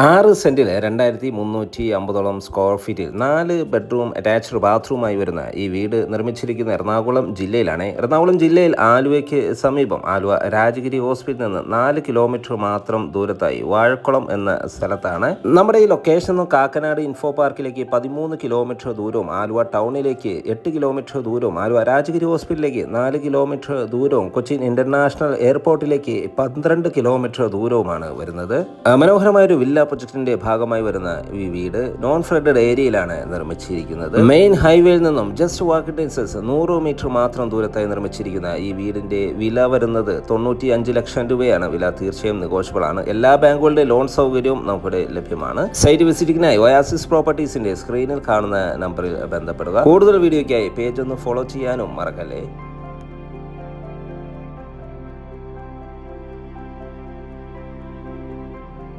6 സെന്റിൽ 2350 സ്ക്വയർ ഫീറ്റിൽ 4 bedroom attached ബാത്റൂമായി വരുന്ന ഈ വീട് നിർമ്മിച്ചിരിക്കുന്ന എറണാകുളം ജില്ലയിലാണ്. എറണാകുളം ജില്ലയിൽ ആലുവയ്ക്ക് സമീപം ആലുവ രാജഗിരി ഹോസ്പിറ്റലിൽ നിന്ന് 4 കിലോമീറ്റർ മാത്രം ദൂരത്തായി വാഴക്കുളം എന്ന സ്ഥലത്താണ്. നമ്മുടെ ഈ ലൊക്കേഷൻ കാക്കനാട് ഇൻഫോ പാർക്കിലേക്ക് 13 കിലോമീറ്റർ ദൂരവും ആലുവ ടൗണിലേക്ക് 8 കിലോമീറ്റർ ദൂരവും ആലുവ രാജഗിരി ഹോസ്പിറ്റലിലേക്ക് 4 കിലോമീറ്റർ ദൂരവും കൊച്ചിൻ ഇന്റർനാഷണൽ എയർപോർട്ടിലേക്ക് 12 കിലോമീറ്റർ ദൂരവുമാണ് വരുന്നത്. മനോഹരമായൊരു വില്ല പ്രൊജക്ടിന്റെ ഭാഗമായി വരുന്ന ഈ വീട് നോൺ ഫ്ലഡഡ് ഏരിയയിലാണ് നിർമ്മിച്ചിരിക്കുന്നത്. മെയിൻ ഹൈവേയിൽ നിന്നും ജസ്റ്റ് വാക്ക് ഡിസ്റ്റൻസ് 100 മീറ്റർ മാത്രം ദൂരത്തായി നിർമ്മിച്ചിരിക്കുന്ന ഈ വീടിന്റെ വില വരുന്നത് 95 ലക്ഷം രൂപയാണ്. വില തീർച്ചയായും നെഗോഷ്യബിൾ ആണ്. എല്ലാ ബാങ്കുകളുടെ ലോൺ സൗകര്യവും നമുക്കിവിടെ ലഭ്യമാണ്. സൈറ്റ് വിസിറ്റിംഗിനായി ഒയാസിസ് പ്രോപ്പർട്ടീസിന്റെ സ്ക്രീനിൽ കാണുന്ന നമ്പറിൽ ബന്ധപ്പെടുക. കൂടുതൽ വീഡിയോയ്ക്കായി പേജ് ഒന്ന് ഫോളോ ചെയ്യാനും മറക്കല്ലേ.